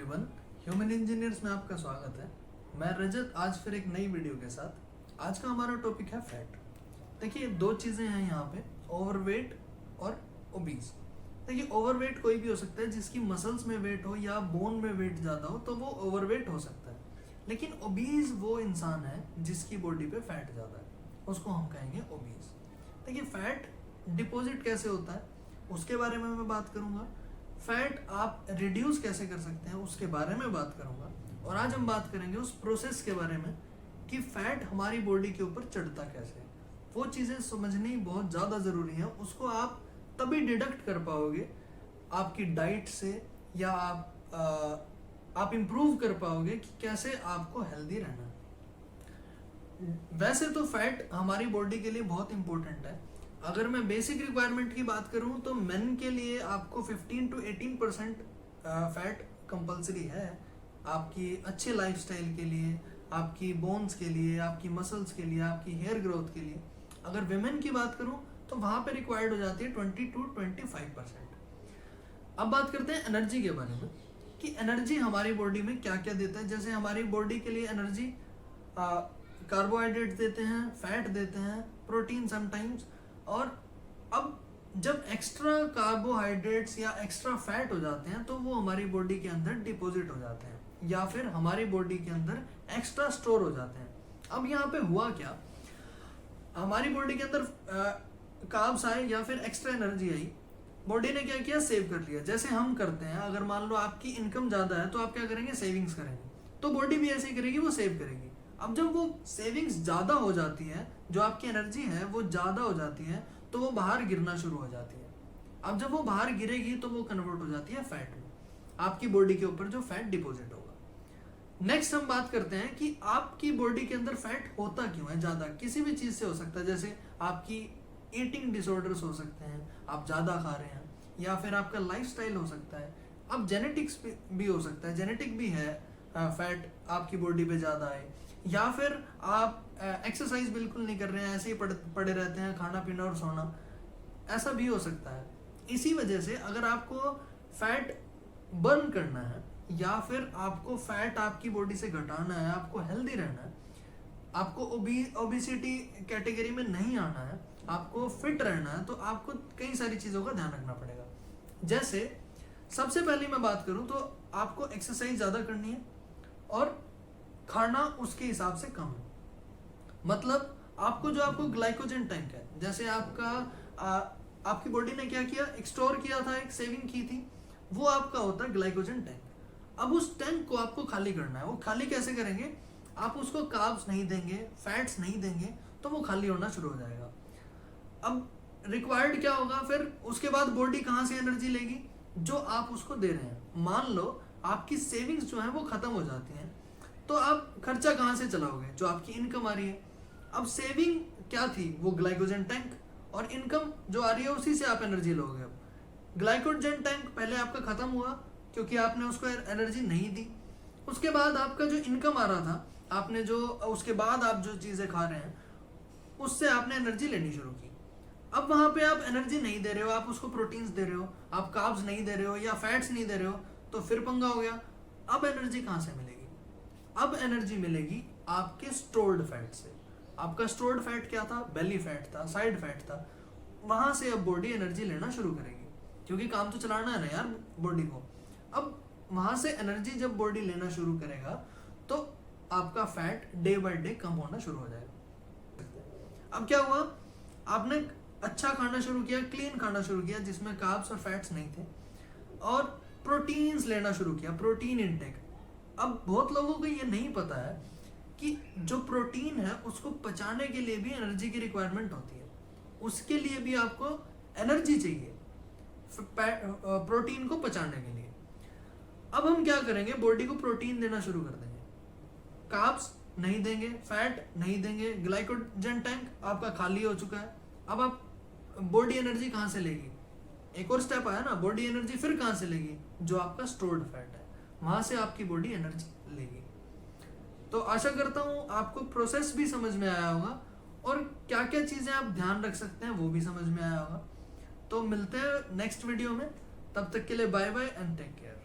Everyone, human engineers में आपका स्वागत है। मैं रजत आज फिर एक नई वीडियो के साथ। आज का हमारा टॉपिक है फैट। देखिए दो चीज़ें हैं यहाँ पे, ओवरवेट और ओबीज। देखिए ओवरवेट कोई भी हो सकता है, जिसकी मसल्स में वेट हो या बोन में वेट ज़्यादा हो तो वो ओवरवेट हो सकता है। लेकिन ओबीज वो इंसान है जिसकी बॉडी पे फैट ज़्यादा है, उसको हम कहेंगे ओबीज। देखिए फैट डिपॉजिट कैसे होता है उसके बारे में मैं बात करूँगा। फैट आप रिड्यूस कैसे कर सकते हैं उसके बारे में बात करूंगा। और आज हम बात करेंगे उस प्रोसेस के बारे में कि फैट हमारी बॉडी के ऊपर चढ़ता कैसे है। वो चीज़ें समझनी बहुत ज़्यादा ज़रूरी है। उसको आप तभी डिडक्ट कर पाओगे आपकी डाइट से, या आप इम्प्रूव कर पाओगे कि कैसे आपको हेल्दी रहना है। वैसे तो फैट हमारी बॉडी के लिए बहुत इंपॉर्टेंट है। अगर मैं बेसिक रिक्वायरमेंट की बात करूं तो मेन के लिए आपको 15 to 18% फैट कंपलसरी है, आपकी अच्छे लाइफस्टाइल के लिए, आपकी बोन्स के लिए, आपकी मसल्स के लिए, आपकी हेयर ग्रोथ के लिए। अगर विमेन की बात करूं तो वहां पे रिक्वायर्ड हो जाती है 20 to 25%। अब बात करते हैं एनर्जी के बारे में कि एनर्जी हमारी बॉडी में क्या क्या देता है। जैसे हमारी बॉडी के लिए एनर्जी कार्बोहाइड्रेट देते हैं, फैट देते हैं, प्रोटीन समटाइम्स। और अब जब एक्स्ट्रा कार्बोहाइड्रेट्स या एक्स्ट्रा फैट हो जाते हैं तो वो हमारी बॉडी के अंदर डिपॉजिट हो जाते हैं या फिर हमारी बॉडी के अंदर एक्स्ट्रा स्टोर हो जाते हैं। अब यहाँ पे हुआ क्या, हमारी बॉडी के अंदर कार्ब्स आए या फिर एक्स्ट्रा एनर्जी आई, बॉडी ने क्या किया, सेव कर लिया। जैसे हम करते हैं, अगर मान लो आपकी इनकम ज़्यादा है तो आप क्या करेंगे, सेविंग्स करेंगे। तो बॉडी भी ऐसे ही करेगी, वो सेव करेगी। अब जब वो सेविंग्स ज़्यादा हो जाती है, जो आपकी एनर्जी है वो ज़्यादा हो जाती है, तो वो बाहर गिरना शुरू हो जाती है। अब जब वो बाहर गिरेगी तो वो कन्वर्ट हो जाती है फैट में, आपकी बॉडी के ऊपर जो फैट डिपॉजिट होगा। नेक्स्ट हम बात करते हैं कि आपकी बॉडी के अंदर फैट होता क्यों है ज़्यादा। किसी भी चीज़ से हो सकता है, जैसे आपकी ईटिंग डिसऑर्डर्स हो सकते हैं, आप ज़्यादा खा रहे हैं, या फिर आपका लाइफस्टाइल हो सकता है। अब जेनेटिक्स भी हो सकता है, जेनेटिक भी है फैट आपकी बॉडी पे ज़्यादा है, या फिर आप एक्सरसाइज बिल्कुल नहीं कर रहे हैं, ऐसे ही पड़े रहते हैं, खाना पीना और सोना, ऐसा भी हो सकता है। इसी वजह से अगर आपको फैट बर्न करना है या फिर आपको फैट आपकी बॉडी से घटाना है, आपको हेल्दी रहना है, आपको ओबिसिटी कैटेगरी में नहीं आना है, आपको फिट रहना है, तो आपको कई सारी चीज़ों का ध्यान रखना पड़ेगा। जैसे सबसे पहले मैं बात करूं तो आपको एक्सरसाइज ज़्यादा करनी है और खाना उसके हिसाब से कम है। मतलब आपको जो आपको ग्लाइकोजन टैंक है, जैसे आपकी बॉडी ने क्या किया, एक स्टोर किया था, एक सेविंग की थी, वो आपका होता है ग्लाइकोजन टैंक। अब उस टैंक को आपको खाली करना है। वो खाली कैसे करेंगे, आप उसको कार्ब्स नहीं देंगे, फैट्स नहीं देंगे, तो वो खाली होना शुरू हो जाएगा। अब रिक्वायर्ड क्या होगा फिर, उसके बाद बॉडी कहाँ से एनर्जी लेगी, जो आप उसको दे रहे हैं। मान लो आपकी सेविंग्स जो है वो खत्म हो जाती हैं, तो आप खर्चा कहाँ से चलाओगे, जो आपकी इनकम आ रही है। अब सेविंग क्या थी, वो ग्लाइकोजन टैंक, और इनकम जो आ रही है उसी से आप एनर्जी लोगे। अब ग्लाइकोजन टैंक पहले आपका खत्म हुआ क्योंकि आपने उसको एनर्जी नहीं दी। उसके बाद आपका जो इनकम आ रहा था, आपने जो उसके बाद आप जो चीज़ें खा रहे हैं उससे आपने एनर्जी लेनी शुरू की। अब वहाँ पे आप एनर्जी नहीं दे रहे हो, आप उसको प्रोटीन्स दे रहे हो, आप कार्ब्स नहीं दे रहे हो या फैट्स नहीं दे रहे हो, तो फिर पंगा हो गया। अब एनर्जी कहाँ से मिलेगी, अब एनर्जी मिलेगी आपके स्टोर्ड फैट से। आपका स्टोर्ड फैट क्या था, बेली फैट था, साइड फैट था। वहां से अब बॉडी एनर्जी लेना शुरू करेगी, क्योंकि काम तो चलाना है ना यार बॉडी को। अब वहां से एनर्जी जब बॉडी लेना शुरू करेगा तो आपका फैट डे बाय डे कम होना शुरू हो जाएगा। अब क्या हुआ, आपने अच्छा खाना शुरू किया, क्लीन खाना शुरू किया, जिसमें कार्ब्स और फैट्स नहीं थे, और प्रोटीन्स लेना शुरू किया, प्रोटीन इनटेक। अब बहुत लोगों को ये नहीं पता है कि जो प्रोटीन है उसको पचाने के लिए भी एनर्जी की रिक्वायरमेंट होती है, उसके लिए भी आपको एनर्जी चाहिए प्रोटीन को पचाने के लिए। अब हम क्या करेंगे, बॉडी को प्रोटीन देना शुरू कर देंगे, कार्ब्स नहीं देंगे, फैट नहीं देंगे, ग्लाइकोजन टैंक आपका खाली हो चुका है। अब आप बॉडी एनर्जी कहाँ से लेगी, एक और स्टेप आया ना, बॉडी एनर्जी फिर कहाँ से लेगी, जो आपका स्टोर्ड फैट है, वहां से आपकी बॉडी एनर्जी लेगी। तो आशा करता हूँ आपको प्रोसेस भी समझ में आया होगा और क्या क्या चीज़ें आप ध्यान रख सकते हैं वो भी समझ में आया होगा। तो मिलते हैं नेक्स्ट वीडियो में, तब तक के लिए bye bye and take care.